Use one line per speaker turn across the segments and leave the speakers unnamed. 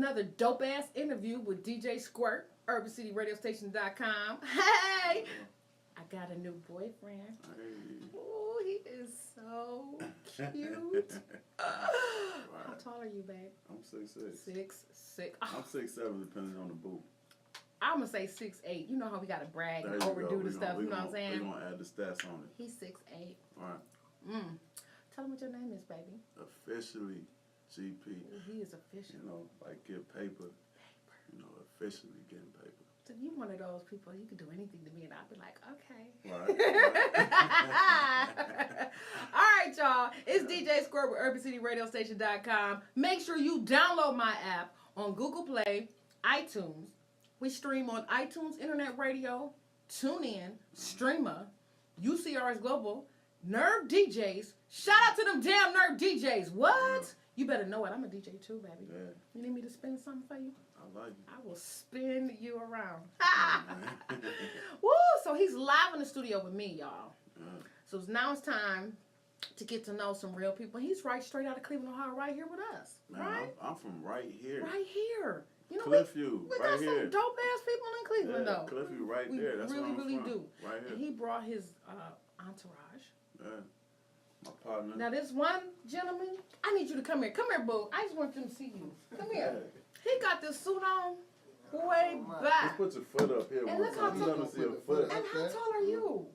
another dope ass interview with DJ Squirt, UrbanCityRadioStation.com. Hey! I got a new boyfriend.
Hey.
Ooh, he is so cute. How tall are you, babe?
I'm 6'6".
6'6".
I'm 6'7", depending on the boot.
I'm gonna say 6'8". You know how we gotta brag and overdo the stuff. You know what I'm saying?
We're gonna add the stats on it.
He's 6'8".
Right.
Tell him what your name is, baby.
Officially, GP.
Ooh, he is official.
You know, like get paper. You know, officially getting paper.
So you one of those people, you can do anything to me and I'll be like, okay.
Right.
All right, y'all. It's DJ Squirt with UrbanCityRadioStation.com. Make sure you download my app on Google Play, iTunes. We stream on iTunes, Internet Radio, TuneIn, Streamer, UCRS Global, Nerve DJs. Shout out to them damn Nerve DJs. What? You better know it. I'm a DJ too, baby.
Yeah.
You need me to spin something for you?
I like it.
I will spin you around. Woo! So he's live in the studio with me, y'all.
Yeah.
So now it's time to get to know some real people. He's right straight out of Cleveland, Ohio, right here with us.
Man,
right?
I'm from right here.
Right here. You know,
Cliffview,
we
right
got
here.
some dope ass people in Cleveland,
Yeah,
though.
Cliffview, right
We
there. That's
really,
where I'm
really
from.
do.
Right here.
And he brought his entourage.
Yeah. My partner.
Now, this one gentleman, I need you to come here. Come here, boo. I just want them to see you. Come here. He got this suit on way back.
Just put your foot up here.
And look how
you
tall-
want to see a foot.
And how tall are you?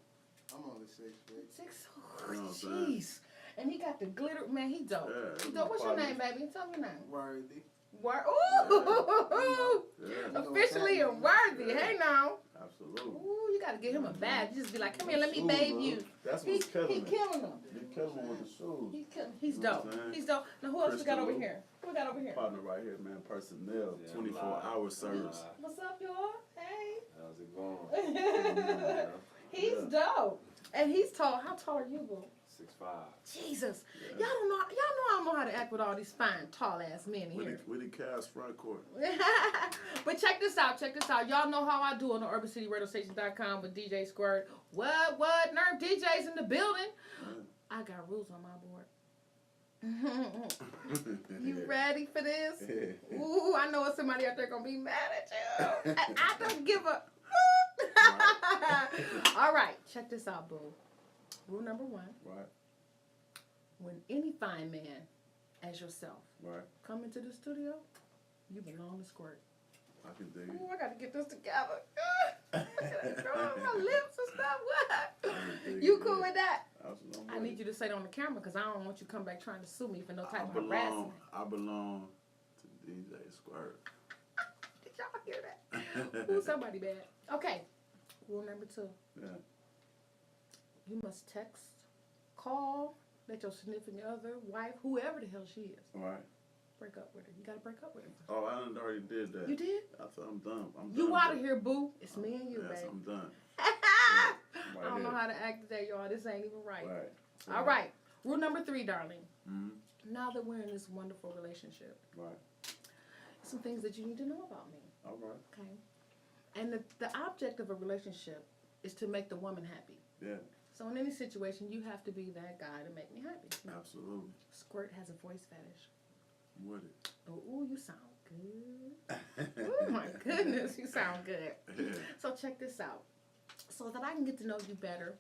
I'm only 6 feet.
6.
You know what I'm saying?
Jeez. And he got the glitter. Man, he dope.
Yeah,
He dope. What's your
partner.
name, baby? Tell me your name.
Worthy.
Ooh.
Yeah,
Officially a worthy. Hey, now.
absolutely.
Ooh, you got to get him a badge. You just be like, come here, let me bathe you.
That's
He
what's killing him.
killing him.
He killing him with the shoes.
He's
You know what
dope.
I'm saying?
He's dope. Now, who else we got over
Crystal.
here? Who we got over here?
Partner right here, man. Personnel,
Yeah,
24-hour service.
What's up, y'all? Hey.
How's it going?
He's dope. And he's tall. How tall are you, boo?
6'5".
Jesus.
Yeah.
Y'all know I don't know how to act with all these fine, tall ass men in here.
With the Cavs front court.
But check this out. Y'all know how I do on the UrbanCityRadioStation.com with DJ Squirt. What? Nerve DJs in the building. I got rules on my board. You ready for this?
Yeah.
Ooh, I know somebody out there gonna be mad at you. I don't give a. All right, check this out, boo. Rule number 1.
Right,
When any fine man, as yourself,
right.
come into the studio, you belong to Squirt.
I can dig
Ooh,
it.
I got to get this together. My lips and stuff. What? You cool with that?
Absolutely.
I need you to say it on the camera because I don't want you to come back trying to sue me for no type of harassment.
I belong to DJ Squirt.
Did y'all hear that? Ooh, somebody bad. Okay. Rule number 2.
Yeah.
You must text, call, let your significant other, wife, whoever the hell she is,
All right.
break up with her. You got to break up with her.
Oh, I done already did that.
You did?
I thought I'm done.
You
done,
out of
babe.
here, boo. It's me and you,
Yes,
babe.
I'm done.
I
Right
don't know
here.
how to act today, y'all. This ain't even right.
Right.
All right. Rule number 3, darling.
Mm-hmm.
Now that we're in this wonderful relationship,
Right.
some things that you need to know about me.
All right.
Okay? And the object of a relationship is to make the woman happy.
Yeah.
So in any situation, you have to be that guy to make me happy.
Absolutely.
Squirt has a voice fetish.
I'm with it.
Ooh, you sound good. Oh my goodness, you sound good.
Yeah.
So check this out. So that I can get to know you better,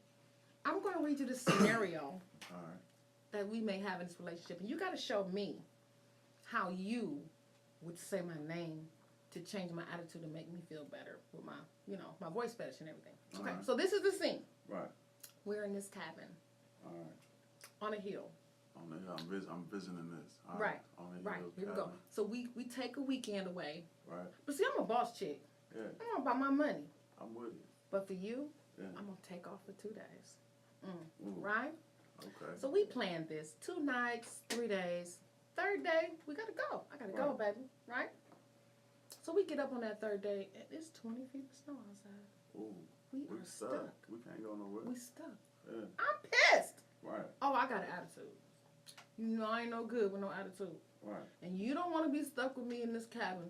I'm going to read you the scenario
All right.
that we may have in this relationship. And you got to show me how you would say my name to change my attitude and make me feel better with my, my voice fetish and everything. Okay,
Alright.
so this is the scene.
Right.
We're in this cabin
All right.
on a hill.
On the hill. I'm visiting this. All
Right.
On the
Right,
hill
here we go.
cabin.
So we take a weekend away.
Right.
But see, I'm a boss chick.
Yeah.
I'm about my money.
I'm with you.
But for you,
Yeah.
I'm going to take off for 2 days.
Ooh.
Right?
Okay.
So we planned this. 2 nights, 3 days. 3rd day, we got to go. I got to go, baby. Right? So we get up on that 3rd day, and it's 20 feet of snow outside.
Ooh.
We
We
are
stuck.
stuck.
We can't go nowhere.
We stuck.
Yeah.
I'm pissed.
Right.
Oh, I got an attitude. You know I ain't no good with no attitude.
Right.
And you don't want to be stuck with me in this cabin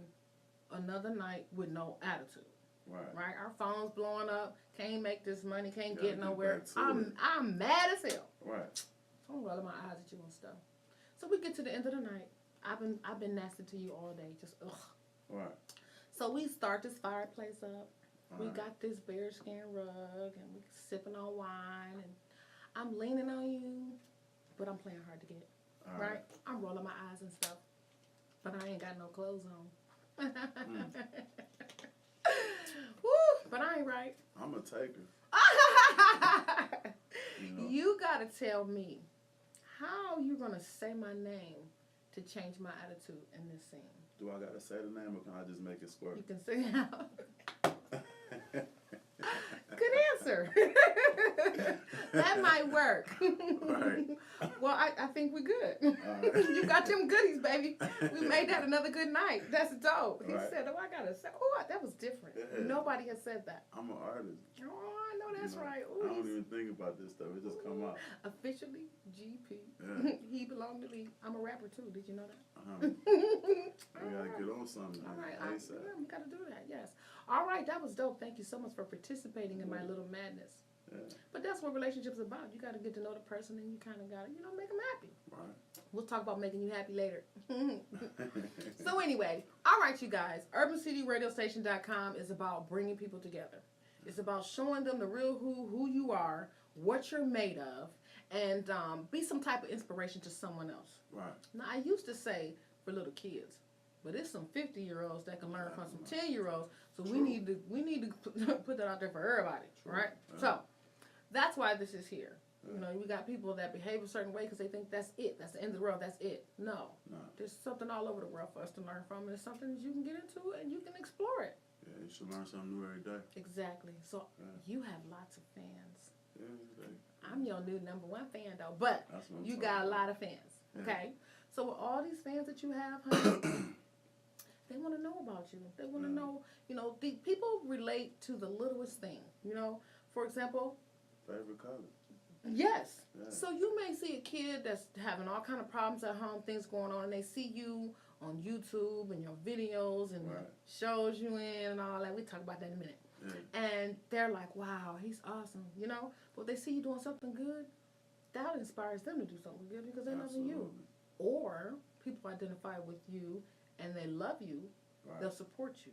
another night with no attitude.
Right.
Right? Our phone's blowing up. Can't make this money. Can't
Gotta
get
get
nowhere.
back to it.
I'm mad as hell.
Right.
So I'm rolling my eyes at you and stuff. So we get to the end of the night. I've been nasty to you all day. Just ugh.
Right.
So we start this fireplace up. We
Right.
got this bearskin rug, and we sipping on wine, and I'm leaning on you, but I'm playing hard to get.
All
Right? I'm rolling my eyes and stuff, but I ain't got no clothes on. Woo, but I ain't right.
I'm a taker. You know.
You gotta tell me how you gonna say my name to change my attitude in this scene.
Do I gotta say the name or can I just make it squirt?
You can say it out. Good answer. That might work.
Right.
Well, I think we're good.
Right.
You got them goodies, baby. We made that another good night. That's dope. He
Right.
said, "Oh, I gotta say, oh, that was different.
Yeah.
Nobody has said that."
I'm an artist.
Oh, I know that's
you know.
right.
I
Ooh,
don't
he's
even think about this stuff. It just come out.
officially GP.
Yeah.
He belonged to me. I'm a rapper too. Did you know that?
We gotta get on something.
All right,
man.
yeah, we gotta do that. Yes. All right, that was dope. Thank you so much for participating in my little madness.
Yeah.
But that's what relationships are about. You got to get to know the person, and you kind of got to, make them happy.
Right.
We'll talk about making you happy later. So anyway, all right, you guys. UrbanCityRadioStation.com is about bringing people together. It's about showing them the real who you are, what you're made of, and be some type of inspiration to someone else.
Right.
Now, I used to say for little kids, but it's some 50-year-olds that can learn from some 10-year-olds. So we need to put that out there for everybody, right?
Yeah.
So that's why this is here. We got people that behave a certain way because they think that's it. That's the end of the world. That's it. No. There's something all over the world for us to learn from, and it's something that you can get into and you can explore it.
Yeah, you should learn something new every day.
Exactly. So
Yeah.
you have lots of fans.
Yeah,
I'm your new number one fan, though, but
that's what I'm
you
talking
got a
about.
lot of fans.
Yeah.
Okay? So with all these fans that you have, honey, they want to know about you. They want to know, the people relate to the littlest thing. For example,
Favorite color.
yes.
Yeah.
So you may see a kid that's having all kind of problems at home, things going on, and they see you on YouTube and your videos and
Right.
shows you in and all that. We talk about that in a minute.
Yeah.
And they're like, wow, he's awesome, But they see you doing something good, that inspires them to do something good because they love you.
Absolutely.
Or people identify with you and they love you,
Right.
they'll support you.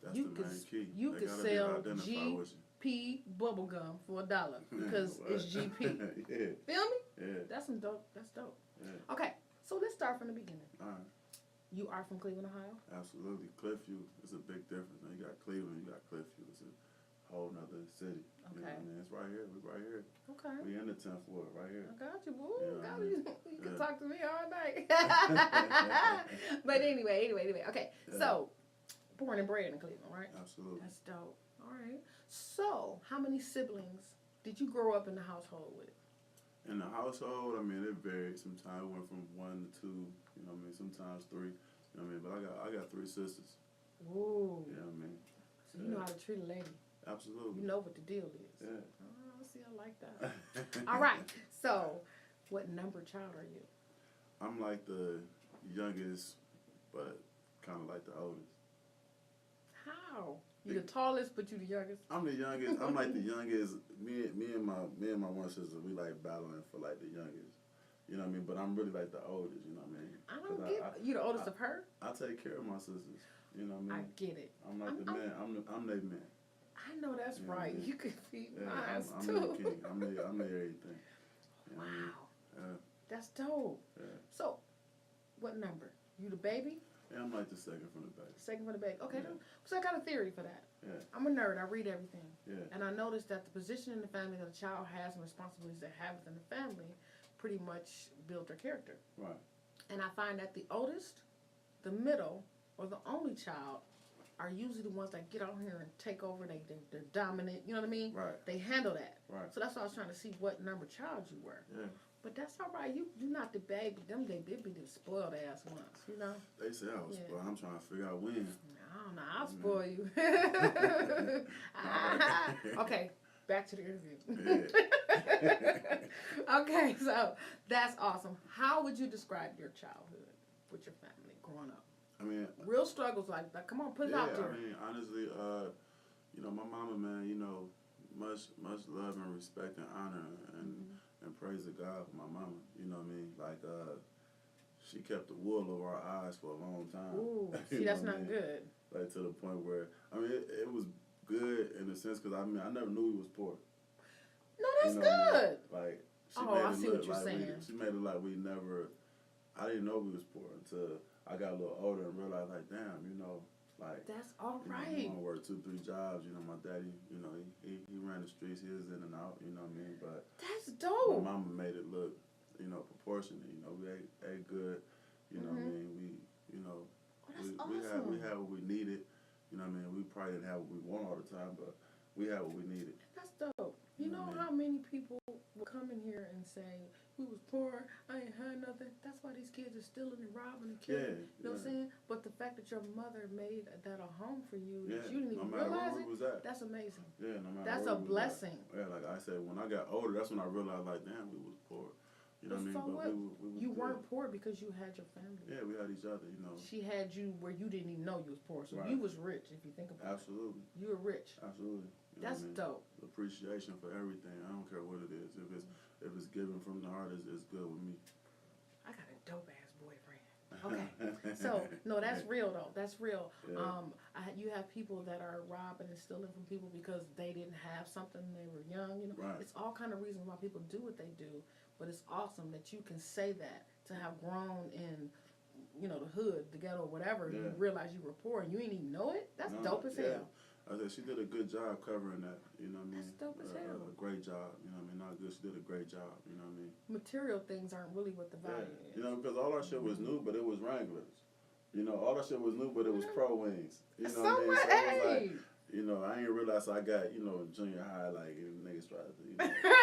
That's
you
the
could-
main key.
you
They
could
gotta
sell
be able to identify with you.
GP bubblegum for $1 because
What?
it's GP.
Yeah.
Feel me?
Yeah.
That's some dope. That's dope.
Yeah.
Okay, so let's start from the beginning.
All right.
You are from Cleveland, Ohio?
Absolutely. Cliffview is a big difference. Now, you got Cleveland, you got Cliffview. It's a whole nother city. You know
Okay.
what I mean? It's right here. We're right here.
Okay.
We in the 10th ward, right here.
I got you, boo.
Yeah,
got
I mean,
you. You can
yeah.
talk to me all night. But anyway. Okay,
Yeah.
so born and bred in Cleveland, right?
Absolutely.
That's dope. All right. So, how many siblings did you grow up in the household with?
In the household, I mean, it varied. Sometimes it went from 1 to 2, you know what I mean? Sometimes 3, you know what I mean? But I got 3 sisters,
Ooh.
you know what I mean?
So you know how to treat a lady.
Absolutely.
You know what the deal is.
Yeah.
Oh, see, I like that. All right. So, what number child are you?
I'm like the youngest, but kind of like the oldest.
How? You the tallest, but you the youngest.
I'm the youngest. I'm like the youngest. Me and my one sister, we like battling for like the youngest. You know what I mean? But I'm really like the oldest. You know what I mean?
I don't
'Cause
get you the oldest of her.
I take care of my sisters. You know what I
I
mean?
get it.
I'm like the man. I'm their man.
I know that's
Yeah,
right.
yeah.
You could feed
Yeah,
mine
I'm
too.
their king. I'm their everything. You know what I mean?
Wow,
Yeah,
that's dope.
yeah.
So, what number? You the baby?
Yeah, I'm like the second from the back.
Second from the baby. Okay,
Yeah.
so I got a theory for that.
Yeah.
I'm a nerd. I read everything.
Yeah.
And I noticed that the position in the family that a child has and responsibilities they have within the family pretty much build their character.
Right.
And I find that the oldest, the middle, or the only child are usually the ones that get out here and take over. They're dominant. You know what I mean?
Right.
They handle that.
Right.
So that's why I was trying to see what number child you were.
Yeah.
But that's all right. You not the baby. Them they be the spoiled ass ones. You know.
They say I was,
Yeah.
but I'm trying to figure out when.
I don't know. I'll spoil you. Okay, back to the interview.
Yeah.
Okay, so that's awesome. How would you describe your childhood with your family growing up?
I mean,
Real struggles like that. Come on, put it
yeah,
out there.
I mean, honestly, you know, my mama, man, you know, much love and respect and honor and praise to God for my mama. You know what I mean? Like, she kept the wool over our eyes for a long time.
Ooh,
You
see,
know
that's
what I
not
mean?
good.
Like to the point where it was good in a sense because I never knew he was poor.
No, that's
You know what I mean?
good.
Like she
Oh,
made
I
it
see
look
what you're
like
saying.
she made it like we never. I didn't know we was poor until I got a little older and realized like, damn, like.
That's all
You know,
right.
my mom worked 2-3 jobs. You know, my daddy, he ran the streets. He was in and out. You know what I mean? But
That's
my
dope.
mama made it look, proportionate. We ate good. You know what I mean? We,
Oh, that's
we
awesome.
had what we needed. You know what I mean? We probably didn't have what we want all the time, but we had what we needed.
That's dope. You
You know
know
what I mean?
how many people will come in here and say, we was poor, I ain't had nothing. That's why these kids are stealing and robbing and killing.
Yeah,
You know what I'm saying? But the fact that your mother made that a home for you,
Yeah,
that you didn't
no
even
matter
realize
where
it,
we was at.
that's amazing.
Yeah, no matter
That's
where
a
we was
blessing.
at. Yeah, like I said, when I got older, that's when I realized, like, damn, we was poor. You know what I mean?
So
But
what?
we was
You
good.
weren't poor because you had your family.
Yeah, we had each other.
She had you where you didn't even know you was poor. So
Right.
you was rich if you think about
Absolutely.
it. You were rich.
Absolutely. You know
That's
what I mean?
dope.
Appreciation for everything. I don't care what it is. If it's given from the heart, it's good with me.
I got a dope ass boyfriend. Okay. So no, that's real though. That's real.
Yeah.
You have people that are robbing and stealing from people because they didn't have something when they were young.
Right.
It's all kind of reasons why people do what they do. But it's awesome that you can say that to have grown in, the hood, the ghetto, whatever.
Yeah.
You realize you were poor and you ain't even know it. That's dope as hell.
I said she did a good job covering that. You know what I mean?
That's dope as hell.
A great job. You know what I mean? Not good. She did a great job. You know what I mean?
Material things aren't really what the value is.
Because all our shit was new, but it was Wranglers. All our shit was new, but it was Pro Wings. You know
So
what I mean?
what?
So it was like,
Hey.
I ain't realize I got, junior high, like, niggas tried to,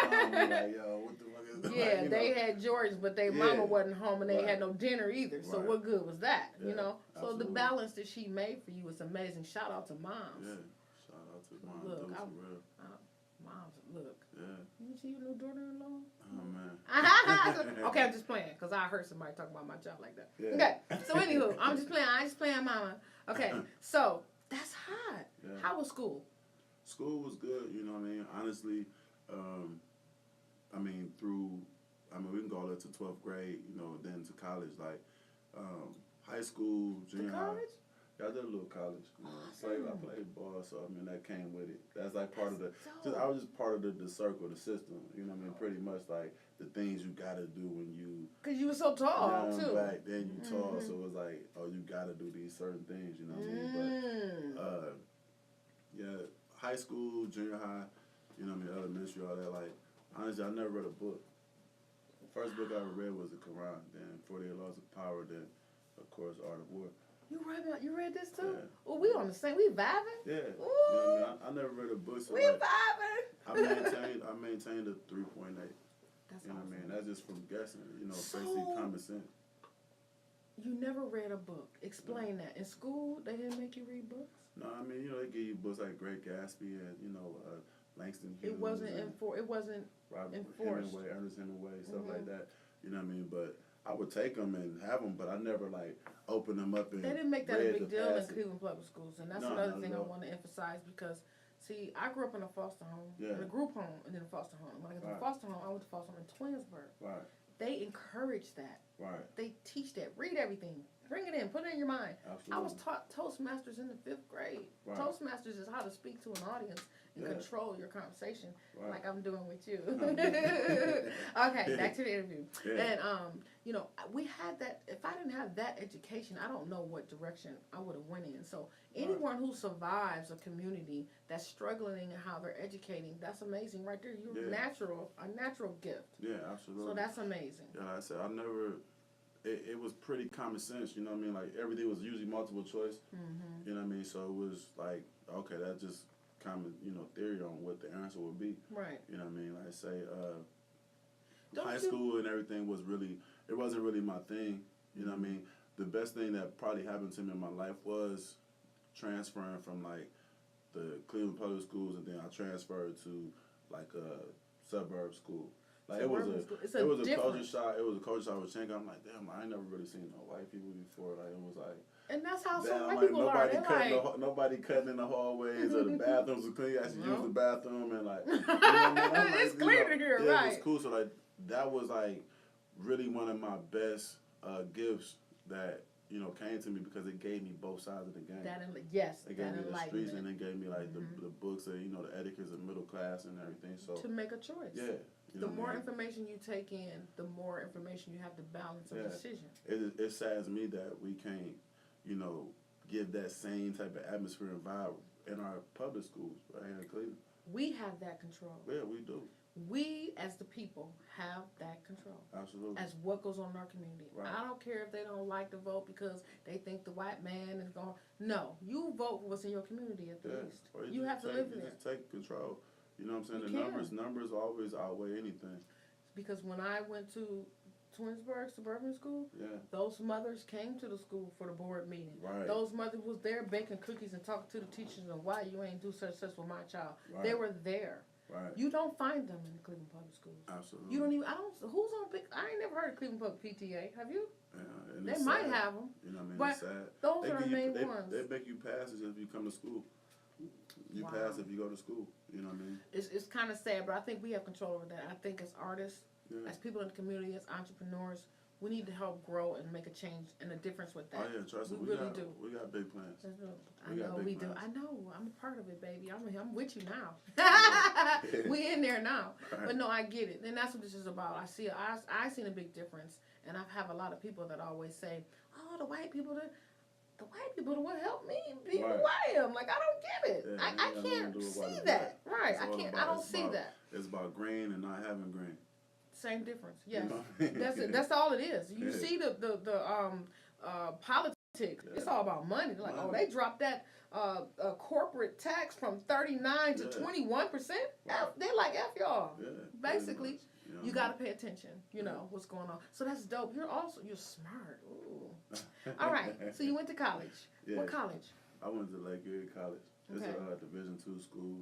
clown me like, yo, what the fuck is that?
Yeah,
Like,
they had Jordans, but their
Yeah.
mama wasn't home and they
Right.
had no dinner either. So
Right.
what good was that?
Yeah,
So the
absolutely.
balance that she made for you is amazing. Shout out to moms.
Yeah. Shout out to Mom
Look,
Dukes,
I'm-
for real.
Moms, look.
Yeah.
You see your new daughter-in-law?
Oh, man.
Okay, I'm just playing because I heard somebody talking about my job like that.
Yeah.
Okay, so anywho, I'm just playing. I just playing, mama. Okay, so that's hot.
Yeah.
How was school?
School was good, you know what I mean? Honestly, we can go all the way to 12th grade, then to college. Like, high school,
To
junior high.
college?
Yeah, I did a little college. I played ball, so that came with it. That's like part of the.
Dope.
I was just part of the circle, the system. You know what I mean? Pretty much like the things you gotta do when you
Because you were so tall,
young
too.
back then. You tall, so it was like, oh, you gotta do these certain things. You know what I mean? But high school, junior high, elementary, all that. Like, honestly, I never read a book. The first book I ever read was the Quran. Then 48 Laws of Power. Then, of course, Art of War.
You read this too?
Yeah.
Well, we on the same. We vibing.
Yeah.
Ooh.
You know what I mean? I never read a book, so
We
like,
vibing.
I maintained a 3.8.
That's
You know
awesome.
what I mean? That's just from guessing.
So-
Basically common sense.
You never read a book. Explain that. In school, they didn't make you read books?
No, I mean, they give you books like Great Gatsby and, Langston Hughes.
It wasn't
and
it wasn't
Robert
enforced.
Hemingway, Ernest Hemingway, stuff
Mhm.
like that. You know what I mean? But I would take them and have them, but I never, like, open them up and
They didn't make that a
read
big
the
deal in
passage.
Cleveland public schools, and that's
No,
another
not
thing
at
I
all.
want to emphasize because, see, I grew up in a foster home,
Yeah.
in a group home, and then a foster home. When I got to the
Right.
foster home, I went to foster home in Twinsburg.
Right,
They encourage that.
right.
They teach that. Read everything. Bring it in. Put it in your mind.
Absolutely.
I was taught Toastmasters in the 5th grade.
Right.
Toastmasters is how to speak to an audience and
Yeah.
control your conversation,
Right.
like I'm doing with you. Okay, back to the interview.
Yeah.
And we had that. If I didn't have that education, I don't know what direction I would have went in. So anyone who survives a community that's struggling in how they're educating, that's amazing right there. You're
Yeah.
a natural gift.
Yeah, absolutely.
So that's amazing.
Yeah, like I said, it was pretty common sense, you know what I mean? Like, everything was usually multiple choice,
Mm-hmm.
you know what I mean? So it was like, okay, that's just common, theory on what the answer would be,
Right.
you know what I mean? Like I say,
Don't
high
you-
school and everything it wasn't really my thing, you know what I mean? The best thing that probably happened to me in my life was transferring from, like, the Cleveland public schools, and then I transferred to, like, a suburb school. Like,
Suburban school. It's a
it was a culture
difference.
shock. It was a culture shock with Chenka. I'm like, damn, I ain't never really seen no white people before. Like, it was like,
And that's how
damn,
some white
like,
people are. They're like,
nobody cutting in the hallways or the bathrooms were clean. You actually
No.
use the bathroom and like, you know what I mean? I'm like,
It's cleaner here,
yeah,
right.
it was cool. So like, that was like really one of my best gifts that came to me because it gave me both sides of the game.
Yes,
It gave
that
me the streets, and
enlightenment.
it gave me like the books of the etiquettes of middle class and everything. So
To make a choice.
yeah,
The more information you take in, the more information you have to balance a decision.
it saddens me that we can't, give that same type of atmosphere and vibe in our public schools right here in Cleveland.
We have that control.
Yeah, we do.
We, as the people, have that control.
Absolutely.
As what goes on in our community.
Right.
I don't care if they don't like to vote because they think the white man is going. No, you vote for what's in your community at the least.
Or
You have to live in
Just take control. You know what I'm saying?
You
The
can.
numbers always outweigh anything.
Because when I went to Twinsburg Suburban School,
Yeah.
those mothers came to the school for the board meeting.
Right.
Those mothers was there baking cookies and talking to the teachers and why you ain't do such with my child.
Right.
They were there.
Right.
You don't find them in the Cleveland Public Schools.
Absolutely.
You don't even. Who's on? I ain't never heard of Cleveland Public PTA. Have you?
Yeah, and
They
it's
might
sad.
have them.
You know what I mean?
But
It's sad.
those are the main
they,
ones.
They make you pass as if you come to school. You
Wow.
pass if you go to school. You know what I mean?
It's kind of sad, but I think we have control over that. I think as artists,
Yeah.
as people in the community, as entrepreneurs, we need to help grow and make a change and a difference with that.
Oh yeah, trust me.
We
We
really
got,
do.
We got big plans.
I
We got
know
big
we do.
plans.
I know. I'm a part of it, baby. I'm with you now. We in there now.
Right.
But no, I get it, and that's what this is about. I seen a big difference, and I have a lot of people that always say, "Oh, the white people, the white people, the one help me be who
Right.
I am." Like I don't get it.
Yeah,
I
ain't got nothing
can't
to do with
see
white
that. Right.
It's
I
all
can't.
about-
I don't
it's
see
about-
that.
It's about green and not having green.
Same difference. Yes.
You know?
That's it. That's all it is. You
Yeah.
see the politics. It's all about money. They're like, oh, they dropped that corporate tax from 39 to
Yeah.
21%.
Right.
They're like, F y'all.
Yeah.
Basically,
pretty much,
you got to pay attention. You know what's going on. So that's dope. You're smart. Ooh. All right. So you went to college.
Yeah.
What college?
I went to Lake Erie College. It's
Okay.
a Division II school.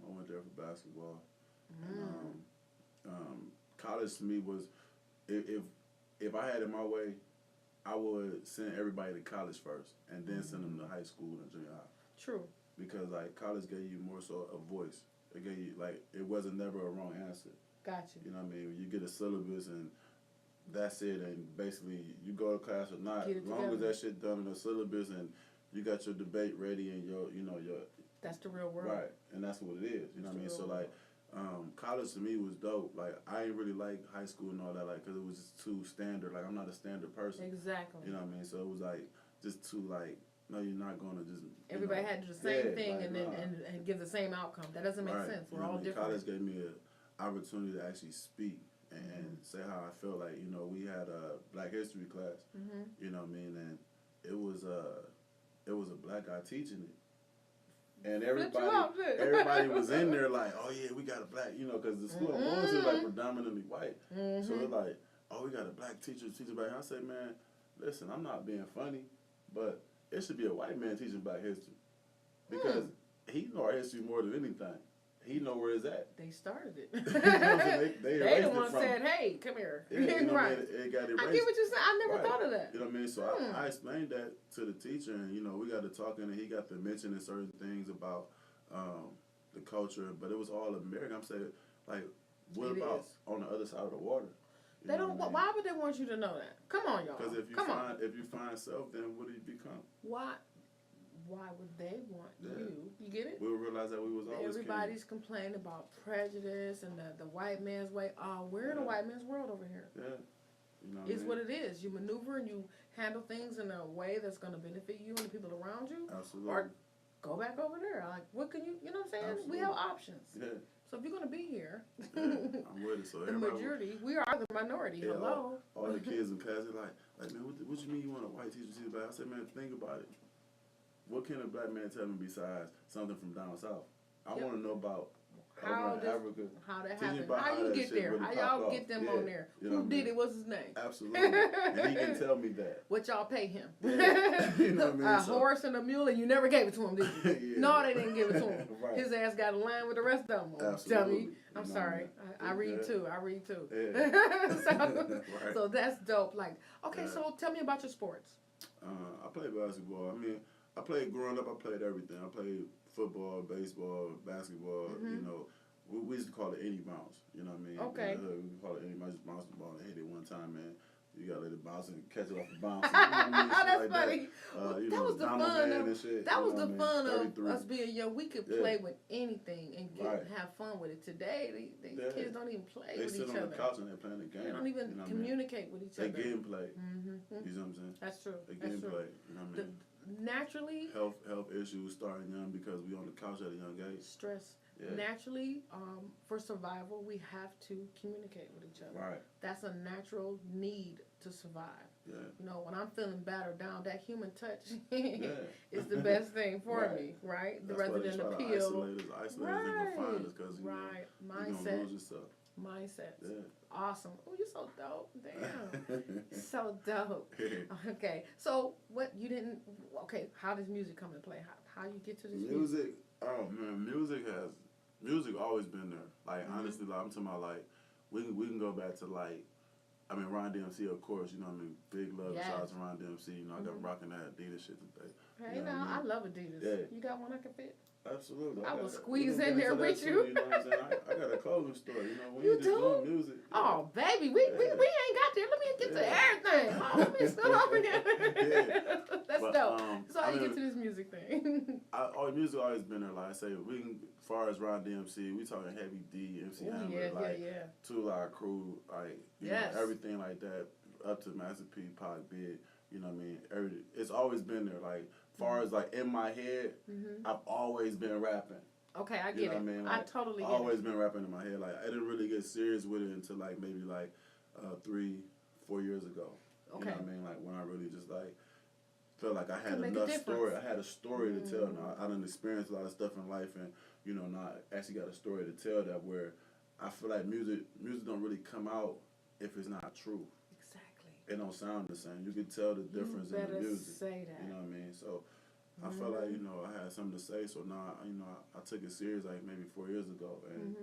I went there for basketball. And, college to me was, if I had it my way, I would send everybody to college first and then send them to high school and junior high.
True.
Because like college gave you more so a voice. It gave you it wasn't never a wrong answer.
Got you.
You know what I mean? You get a syllabus and that's it, and basically you go to class or not.
Get
As
it
long as
together.
that shit done in the syllabus and you got your debate ready and your
That's the real world.
right, and that's what it is. You know what I mean?
It's the
So
real
like, college to me was dope. Like I ain't really like high school and all that, like, cause it was just too standard. Like I'm not a standard person.
Exactly.
You know what I mean? So it was like just too like, no, you're not gonna just.
Everybody had to do the same
yeah,
thing
like,
and then
nah.
and give the same outcome. That doesn't make
Right.
sense.
You
We're
know
all
what I mean?
different.
College gave me an opportunity to actually speak and say how I feel. Like we had a Black History class.
Mm-hmm.
You know what I mean? And it was a black guy teaching it. And everybody was in there like, oh yeah, we got a black, because the school I'm going to is like predominantly white.
Mm-hmm.
So it's like, oh, we got a black teacher teaching black. I say, man, listen, I'm not being funny, but it should be a white man teaching black history because he know our history more than anything. He know where it's at.
They started it.
You know what I'm saying? They
They
erased
the
it
one
from-
said, "Hey, come here."
Yeah, you know what I
Right.
mean? It got
I
erased.
get what you're saying. I never
Right.
thought of that.
You know what I mean? So
Hmm.
I explained that to the teacher, and we got to talking, and he got to mentioning certain things about the culture, but it was all American. I'm saying, like, what
It
about
is.
on the other side of the water? You
They
know
don't.
what I mean?
Why would they want you to know that? Come on, y'all.
Because if you
Come on.
find self, then what do you become?
Why would they want
Yeah.
you? You get it?
We'll realize that we was always
Everybody's complaining about prejudice and the white man's way. We're in a
Yeah.
white man's world over here.
king. Yeah. You know what I
It's
mean?
what it is. You maneuver and you handle things in a way that's going to benefit you and the people around you.
Absolutely.
Or go back over there. Like, what can you know what I'm saying?
Absolutely.
We have options.
Yeah.
So if you're going to be here,
Yeah. I'm with it. So
the
everybody,
majority, we are the minority.
Yeah,
Hello.
all the kids in class, they're like, man, what you mean you want a white teacher to teach black? I said, man, think about it. What can a black man tell me besides something from down south? I
Yep.
want to know about
How
over in
does-
Africa.
How that
Teach me
happened.
about
How
how
you
that
get
shit
there.
really
How
popped
y'all
off.
get them
Yeah.
on there.
You know
Who
what I
did
mean?
it? What's his name?
Absolutely. And he can tell me that.
What y'all pay him?
Yeah. You know what I mean?
A
So-
horse and a mule, and you never gave it to him, did you?
Yeah.
No, they didn't give it to him.
Right.
His ass got in line with the rest of them.
Absolutely.
Dummy.
You
I'm
know
sorry.
what
I read
Yeah.
too. I read too.
Yeah.
so,
Right.
so that's dope. Like, okay,
Yeah.
so tell me about your sports.
I played basketball. I mean, I played growing up. I played everything. I played football, baseball, basketball.
Mhm.
We used to call it any bounce. You know what I mean?
Okay.
We call it any bounce. Just bounced the ball and hit it one time, man. You gotta let it bounce and catch it off the bounce. You know what I mean? Shit
That's
like
funny.
You
That
know,
was the
Donald
fun
Man
of-
and shit.
That
you
was
know
the
what I
fun
mean?
of
33.
us being young. We could
Yeah.
play with anything and
Right.
have fun with it. Today, these
Yeah.
kids don't even play
They
with
sit
each
on
other.
the couch and they playing the game.
They don't even
you know what I mean?
communicate with each
They
other.
getting played.
Mm-hmm.
You know what I'm saying?
That's true.
They
That's
getting
true.
played. You know what I mean?
Naturally,
Health issues starting young because we on the couch at a young age.
stress.
Yeah.
Naturally, for survival, we have to communicate with each other.
Right.
That's a natural need to survive.
Yeah.
You know, when I'm feeling battered down, that human touch
Yeah.
is the best thing for
Right.
me, right?
That's
Rather
why they
than
try
the
to
pill.
isolate us and confine us because
Right.
you gonna
Mindset.
lose yourself.
Mindset.
Yeah.
Awesome. Oh, you're so dope. Damn. So dope. Okay. So what you didn't okay, how does music come into play? How you get to this music?
Music, oh man, music always been there. Like honestly, like I'm talking about like we can go back to like I mean Ron DMC of course, you know what I mean, big love
Yes.
shout out to Ron DMC, you know, I got rocking that Adidas shit today.
Hey
You know
now,
what I
I
mean?
love Adidas.
Yeah.
You got one I can fit?
Absolutely.
I will
got-
squeeze
we
in
gonna get
there
into that
with
too,
you.
You know what I'm saying? I got a clothing store, you know, when
You
you just
do?
doing music.
Oh baby, we ain't got there. Let me get to
Yeah.
everything. Oh, let me still over here. That's
But,
dope. So how
I
you
mean,
get to this music thing?
music always been there. Like I say, we can, as far as Ron DMC, we talking Heavy D, MC
Oh
Hammer,
yeah,
like
yeah.
Two Live Crew, like you
Yes.
know, everything like that, up to Master P, Pac, Big. You know what I mean? It's always been there. Like as far as like in my head, I've always been rapping.
Okay, I
You
get
know
it.
what I mean?
I
Like,
totally get
always
it.
been rapping in my head. Like I didn't really get serious with it until like maybe like 3-4 years ago. You
Okay.
know what I mean? Like when I really just like felt like I
To
had
make a
enough
difference.
story. I had a story to tell. Now I done experienced a lot of stuff in life, and you know, now I actually got a story to tell that where I feel like music don't really come out if it's not true.
Exactly.
It don't sound the same. You can tell the difference
you
in
better
the music.
say that.
You know what I mean? So I felt like, you know, I had something to say. So now, you know, I took it serious like maybe 4 years ago, and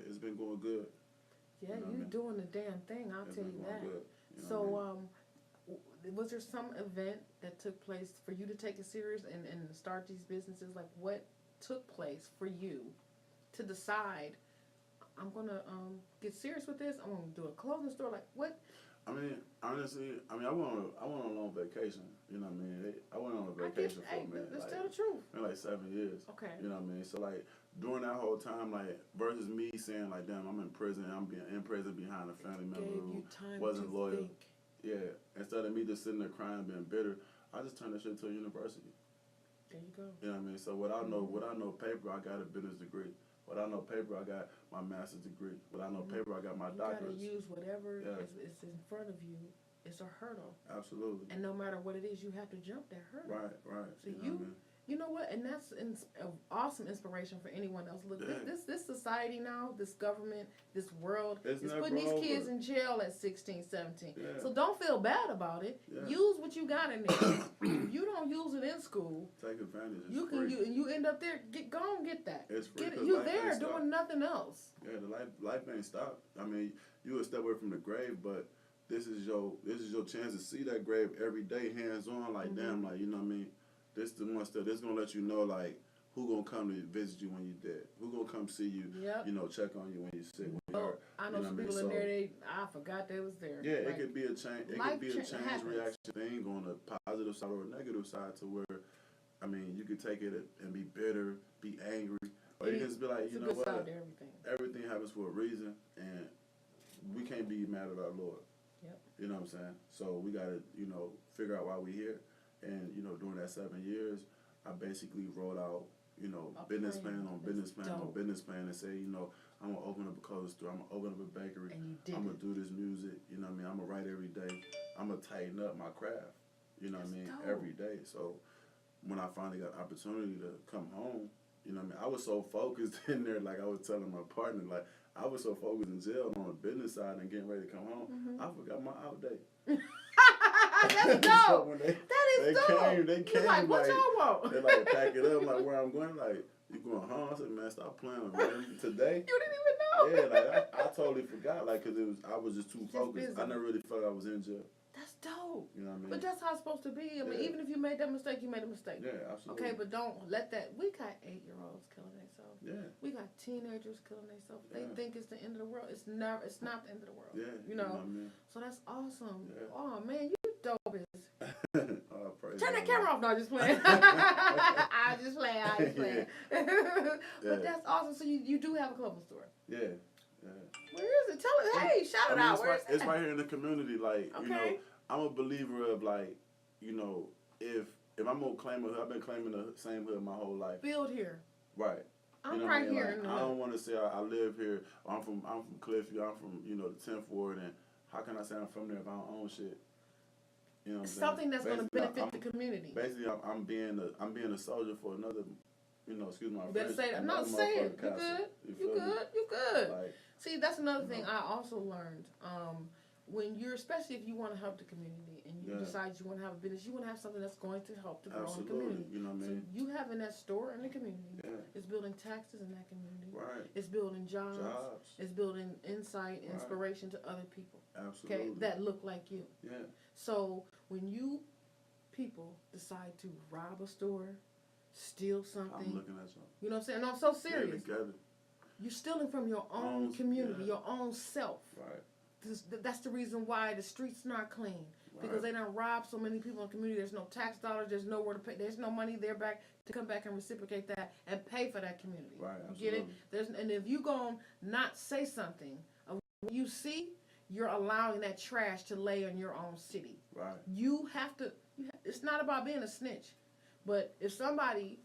it's been going good.
Yeah,
You know what I
you
mean?
doing the damn thing. I'll
It's
tell
been
you
going
that.
good. You know
So,
what I mean?
was there some event that took place for you to take it serious and start these businesses? Like, what took place for you to decide, I'm going to get serious with this? I'm going to do a clothing store? Like, what?
I mean, honestly, I went on a long vacation. You know what I mean? I went on a vacation for a minute.
Let's
Like,
tell the truth.
like 7 years.
Okay.
You know what I mean? So like during that whole time, like versus me saying like, damn, I'm in prison. I'm being in prison behind a family member
Gave
who
you time
wasn't
to
loyal.
think.
Yeah. Instead of me just sitting there crying, being bitter, I just turned that shit to a university.
There you go.
You know what I mean? So without no paper, I got a business degree. Without no paper, I got my master's degree. Without no paper, I got my
You got to
doctorate.
use whatever
Yeah.
is in front of you. It's a hurdle.
Absolutely.
And no matter what it is, you have to jump that hurdle.
Right.
So
You know what I mean?
You know what? And that's an awesome inspiration for anyone else. Look,
Yeah.
this society now, this government, this world
It's
is
never
putting these kids
over.
in jail at 16, 17.
Yeah.
So don't feel bad about it.
Yeah.
Use what you got in there. If you don't use it in school,
Take advantage. It's
you can
free.
you end up there. Go and get that.
It's free
Get it.
'cause
You
life
there
ain't stopped.
doing nothing else.
Yeah, the life ain't stopped. I mean, you a step away from the grave, but this is your chance to see that grave every day, hands on. Like damn, like you know what I mean. This the one step. This gonna let you know like who gonna come to visit you when you're dead. Who gonna come see you.
Yep.
You know, check on you when you're sick. When you're
Oh,
hurt.
I know
You know
some
what I mean?
people in
So-
there. I forgot they was there.
Yeah,
Like,
it could be a change. It
life
could be a change
happens.
reaction thing on a positive side or a negative side to where, I mean, you could take it and be bitter, be angry, or you can just be like,
it's
you
a
know
good
what,
side to everything.
everything happens for a reason, and we can't be mad at our Lord.
Yep.
You know what I'm saying? So we gotta, you know, figure out why we're here, and you know, during that 7 years, I basically wrote out, you know,
A
business
plan.
plan on
That's
business plan on
dope.
business plan, and say, you know, I'm gonna open up a clothing store, I'm gonna open up a bakery.
And you did
I'm gonna
it.
do this music, you know what I mean? I'm gonna write every day. I'm gonna tighten up my craft, you know what I
That's
mean?
dope.
Every day. So when I finally got opportunity to come home, you know what I mean? I was so focused in there, like I was telling my partner, like I was so focused in jail on the business side and getting ready to come home, I forgot my out day.
That's
So
dope.
when
That
they
is dope.
they
You
came
like, what
like,
y'all want?
they like pack it up, like where I'm going, like, you going home? I said, man, stop playing with me. Today,
You didn't even know.
yeah, like I totally forgot, like, cause I was just too
Just
focused.
busy.
I never really felt I was in jail.
That's dope.
You know what I mean?
But that's how it's supposed to be. I mean,
Yeah.
even if you made that mistake, you made a mistake.
Yeah, absolutely.
Okay, but don't let that. We got 8-year-olds killing themselves.
Yeah.
We got teenagers killing themselves. They
Yeah.
think it's the end of the world. It's never. It's not the end of the world.
Yeah.
You know.
what I mean?
So that's awesome.
Yeah.
Oh man, you dope as.
Oh, praise
Turn that
God.
camera off. No, just playing. I just playing. But
Yeah.
that's awesome. So you do have a clothing store.
Yeah. Yeah.
Where is it? Tell it. Hey, shout
I
it
mean,
out.
it's,
Where
right,
is
it's
it?
right here in the community. Like, you know,
Okay.
I'm a believer of like, you know, if I'm gonna claim a hood, I've been claiming the same hood my whole life.
Build here.
Right.
I'm
You know
right
what I mean?
here
Like,
in the
I
hood.
don't want to say I live here. Or I'm from Cliffview. I'm from the 10th ward, and how can I say I'm from there if I don't own shit? You know what I'm saying?
Something that's going to
Basically,
benefit the community.
Basically, I'm being a soldier for another. Excuse my
You better
French,
say that. No,
another
say it.
motherfucking
You
castle.
good. You
feel me?
good. You good.
Like,
See, that's another
You
thing
know.
I also learned. When you're, especially if you want to help the community and you
Yeah.
decide you want to have a business, you want to have something that's going to help to grow in the
absolutely.
community.
You know what I
So
mean?
you having that store in the community
Yeah.
is building taxes in that community.
Right.
It's building jobs.
Jobs.
It's building insight,
Right.
inspiration to other people.
Absolutely.
Okay, that look like you.
Yeah.
So when you people decide to rob a store, steal
I'm
something,
looking at y'all.
you know what I'm saying? And I'm so
Yeah,
serious.
together.
You're stealing from your own
Own-
community,
yeah.
your own self.
Right.
That's the reason why the streets not clean. Because
Right.
they done robbed so many people in the community. There's no tax dollars. There's nowhere to pay. There's no money there back to come back and reciprocate that and pay for that community.
Right.
You
Absolutely.
get it? And if you gon' not say something of what you see, you're allowing that trash to lay in your own city.
Right.
You have to. It's not about being a snitch, but if somebody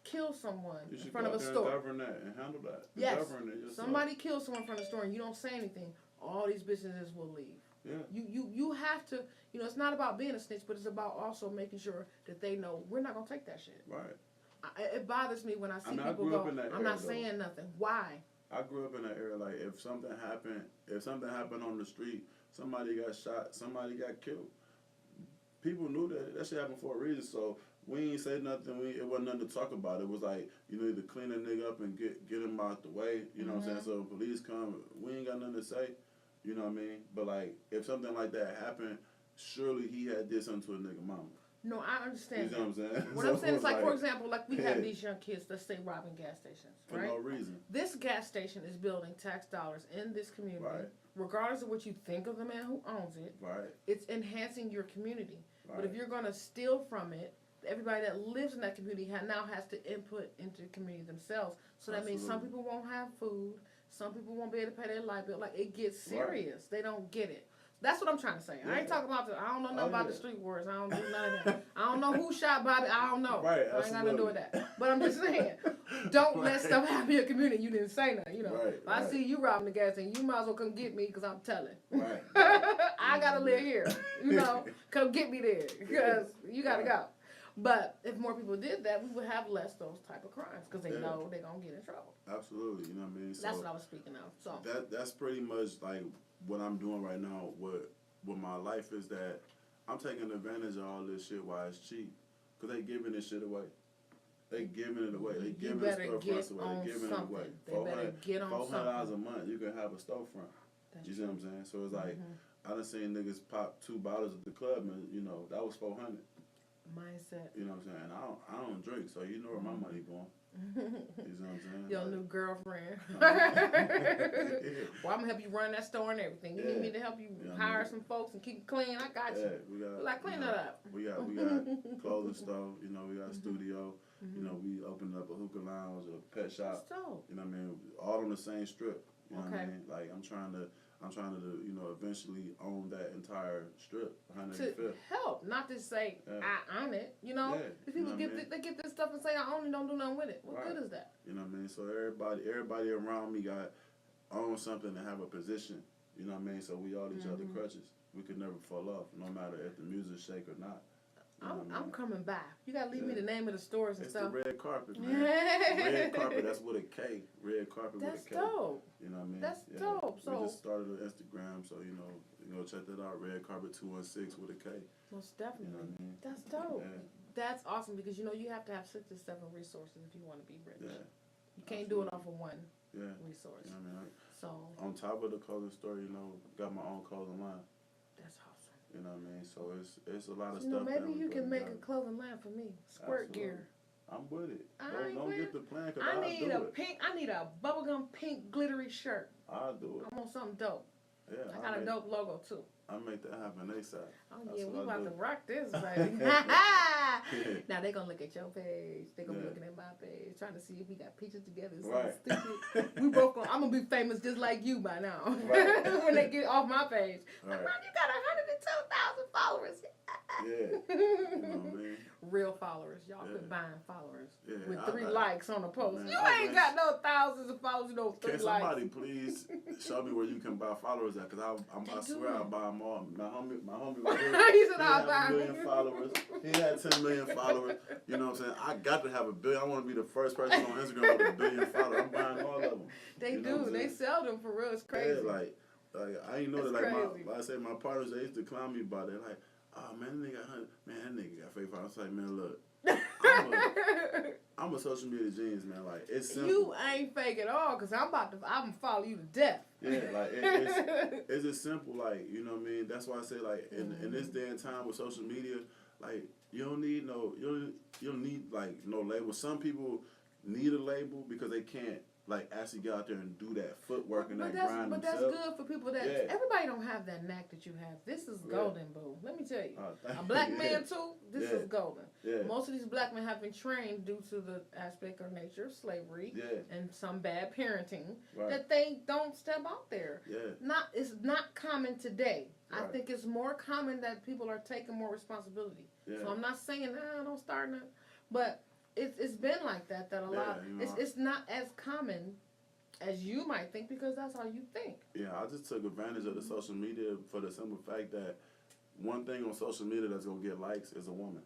kills someone
You
in
should
front
go
of a
out there
store,
and govern that and handle that.
Yes.
Govern it yourself.
somebody kills someone in front of the store and you don't say anything, all these businesses will leave.
Yeah.
You have to, it's not about being a snitch, but it's about also making sure that they know we're not going to take that shit.
Right.
It bothers me when I see
I mean, I
people
grew up
go,
in that
I'm
era,
not
though.
saying nothing. Why?
I grew up in that era. Like, if something happened on the street, somebody got shot, somebody got killed. People knew that shit happened for a reason. So we ain't say nothing. It wasn't nothing to talk about. It was like, either clean a nigga up and get him out the way. You know what I'm saying? So when police come, we ain't got nothing to say. You know what I mean? But like, if something like that happened, surely he had did something to a nigga mama.
No, I
You
understand
know
that.
what I'm saying?
What
So
I'm saying is
it's
like, for example, like we have these young kids, let's say robbing gas stations,
for
right?
no reason.
This gas station is building tax dollars in this community.
Right.
Regardless of what you think of the man who owns it,
Right.
it's enhancing your community.
Right.
But if you're going to steal from it, everybody that lives in that community now has to input into the community themselves. So that means some
Absolutely.
people won't have food, some people won't be able to pay their light bill. Like, it gets serious. They don't get it. That's what I'm trying to say. I ain't
Yeah.
talking about I don't know nothing about the
yeah.
street wars. I don't do none of that. I don't know who shot Bobby. I don't know.
Right,
I ain't got nothing to do with
absolutely.
that. But I'm just saying, don't let
Right.
stuff happen in your community. You didn't say nothing.
Right,
If I
right.
see you robbing the gas station, you might as well come get me because I'm telling.
Right.
I gotta live here. Come get me there because you gotta go. But if more people did that, we would have less those type of crimes because they
Yeah.
know they're gonna get in trouble.
Absolutely. You know what I mean? So
That's what I was speaking of. So
that's pretty much like what I'm doing right now with my life is that I'm taking advantage of all this shit while it's cheap. Because they giving this shit away. They giving it away. They
you
giving the
better
storefronts
get
away.
on
They giving it away.
something. They better get on
$400
something.
a month, you can have a storefront.
That's
You see what I'm saying? So it's like,
Mhm.
I done seen niggas pop 2 bottles at the club and, that was $400.
Mindset.
You know what I'm saying? I don't drink, so you know where my money going. You know what I'm saying?
Your
Like,
new girlfriend.
Yeah.
Well, I'm gonna help you run that store and everything. You need me to help you
Yeah, I
hire
mean-
some folks and keep it clean. I got
Yeah,
you.
we got
Like, clean that up.
We got clothing store, we got a studio, we opened up a hookah lounge, a pet
That's
shop,
dope.
you know what I mean? All on the same strip. You know what I
Okay.
mean? Like I'm trying to eventually own that entire strip,
To
185th.
help, not to say
Yeah.
I own it.
Yeah,
These
you
people
know what I mean?
they get this stuff and say I own it, don't do nothing with it. What
Right.
good is that?
You know what I mean? So everybody around me own something and have a position. You know what I mean? So we all each other
Mhm.
crutches. We could never fall off, no matter if the music shake or not. You know what I
I'm
mean?
coming back. You gotta leave me
Yeah.
the name of the stores and
It's the
stuff.
red carpet, man. Red carpet, that's with a K. Red carpet
That's
with a K.
dope.
You know what I mean?
That's dope.
We
So
just started an Instagram, so check that out. Red carpet 216 with a K.
most
You
definitely.
know what I mean?
That's dope.
Yeah,
That's awesome because you have to have 6 to 7 resources if you want to be rich.
yeah,
You can't do it off of one
yeah.
resource.
You know what I mean?
So
On top of the clothing store, got my own clothing line.
that's awesome.
You know what I mean? So it's a lot of
You know,
stuff. that
maybe
we
you
put
can make a
together.
clothing line for me. Squirt
Absolutely.
gear.
I'm with it.
I ain't
Don't
with
get
it.
the plan because
I
I'll
need
do
a
it.
pink. I need a bubblegum pink glittery shirt.
I'll do it.
I want something dope.
Yeah,
I got a dope logo too.
I'll make that happen ASAP.
Oh
That's
yeah, we
what I
about
do.
to rock this, baby. Now they gonna look at your page. They gonna be
Yeah.
looking at my page, trying to see if we got pictures together. Something
Right.
stupid. We both gonna. I'm gonna be famous just like you by now.
Right.
When they get off my page,
Right.
man, you got 102,000 followers.
Yeah. You know what I mean?
Real followers. Y'all
Yeah.
quit buying followers
Yeah.
with 3 likes on a post.
Man,
You
I
ain't
wish-
got no thousands of followers. You know, 3
Can
likes.
somebody please show me where you can buy followers at? Because I
They
swear
do.
I buy them all. My homie right here,
He said,
he
"I'll
had
buy
1 million followers. He had 10 million followers. You know what I'm saying? I got to have a billion. I want to be the first person on Instagram with 1 billion followers. I'm buying all of them.
They
You know what
do.
I'm
They
saying?
sell them for real. It's crazy.
Yeah, like I ain't know
That's
that. Like
crazy.
like I said, my partners they used to clown me about it. Like, oh man, that nigga, that nigga got fake followers. I was like, man, look, I'm a social media genius, man. Like it's simple.
You ain't fake at all, cause I'm gonna follow you to death.
Yeah, like it's just simple. Like you know what I mean. That's why I say like in this day and time with social media, like you don't need you don't need like no label. Some people need a label because they can't like actually get out there and do that footwork and that grind
But that's
themselves.
good for people that
Yeah.
everybody don't have that knack that you have. This is
Yeah.
golden, boo. Let me tell you.
Thank
A black
you.
man too, this
Yeah.
is golden.
Yeah.
Most of these black men have been trained due to the aspect or nature of slavery
Yeah.
and some bad parenting
Right.
that they don't step out there.
Yeah.
It's not common today. I
Right.
think it's more common that people are taking more responsibility.
Yeah.
So I'm not saying don't start nothing, but it's been like that a lot.
Yeah, you know.
It's not as common as you might think because that's how you think.
Yeah, I just took advantage of the social media for the simple fact that one thing on social media that's gonna get likes is a woman.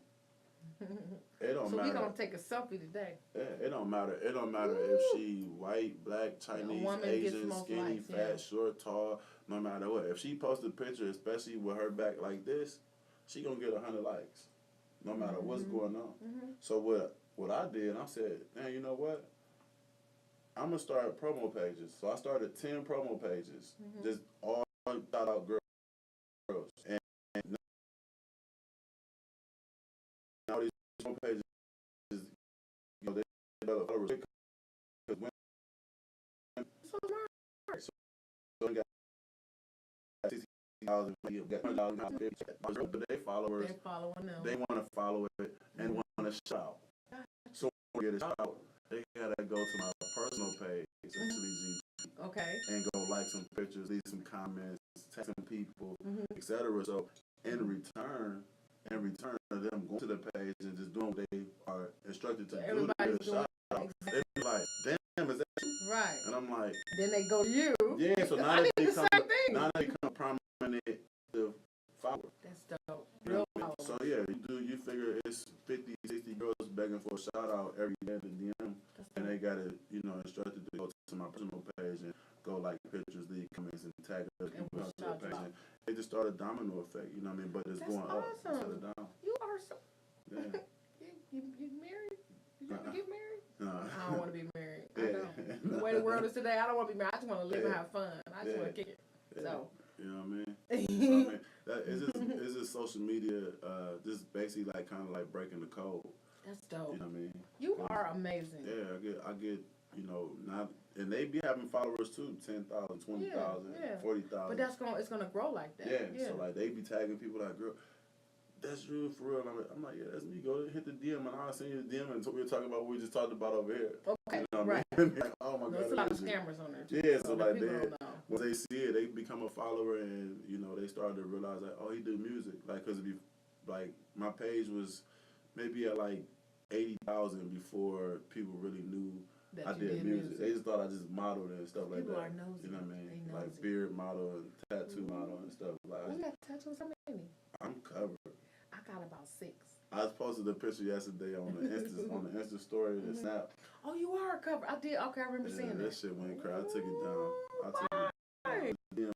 It don't
So
matter.
we gonna take a selfie today.
Yeah, it don't matter. It don't matter if she white, black, Chinese,
woman gets
Asian,
most
skinny,
likes,
fat,
yeah.
short, tall. No matter what. If she posts a picture, especially with her back like this, she gonna get 100 likes, no matter what's going on.
Mm-hmm.
So what I did, I said, man, you know what? I'm gonna start promo pages. So I started 10 promo pages, just all shout out girls, and now these promo pages, you know, they develop followers because when
So smart.
so got 60,000, got 100,000, but they followers,
They're following them.
they want to follow it and want to shout. So when they get a shout, they gotta go to my personal page, essentially,
Okay.
and go like some pictures, leave some comments, text some people,
Mhm.
etc. So in return of them going to the page and just doing what they are instructed to do to
Everybody's
get a shout out,
exactly.
they be like, damn, is that you?
Right.
And I'm like,
Then they go to you.
yeah. So now
I
they
did the
become
same thing.
now they become prominent followers.
That's dope.
You know
Real
what I mean?
power.
So yeah, you figure it's 50, 60 girls begging for a shout out every day in the DM, and they got it, instructed to go to my personal page and go like pictures, leave comments, and tag other
And
people
we'll
out to
shout
the
you
page.
out.
And it just started a domino effect, you know what I mean? But it's
That's
going up instead
awesome.
of down.
You are so.
Yeah.
You married? You gonna get married?
No.
I don't want to be married. I
Yeah.
don't. The way the world is today, I don't want to be married. I just want to live and
Yeah.
have fun. I just
Yeah.
want to kick it.
Yeah.
So.
You know what I mean? So, I mean, it's just social media, just basically like kind of like breaking the code.
That's dope.
You know what I mean?
You are amazing.
Yeah, I get, not, and they be having followers too, 10,000, 20,000,
yeah.
40,000.
But it's gonna grow like that.
Yeah, so like they be tagging people like, girl, that's you for real. And I'm like, yeah, that's me. Go hit the DM and I'll send you the DM and we're talking about what we just talked about over here.
Okay,
You know what
right.
I mean? Like, oh my
There's
God.
a lot of
that is you.
scammers on there. Too,
Yeah, so
the
like
people
they,
don't know.
when they see it, they become a follower and, they start to realize like, oh, he do music. Like, cause like my page was maybe at like 80,000 before people really knew
That
I
you
did music. They just thought I just modeled and stuff like
People
that.
are nosy.
You know what I mean?
They
Like
nosy.
beard model and tattoo model and stuff. Like
You got tattoos? How many?
I'm covered.
I got about 6.
I just posted a picture yesterday on the Insta story, the Snap.
Oh, you are covered. I did. Okay, I remember
Yeah,
seeing
that
that.
shit went crazy. I took it down. I took it
Right.
down.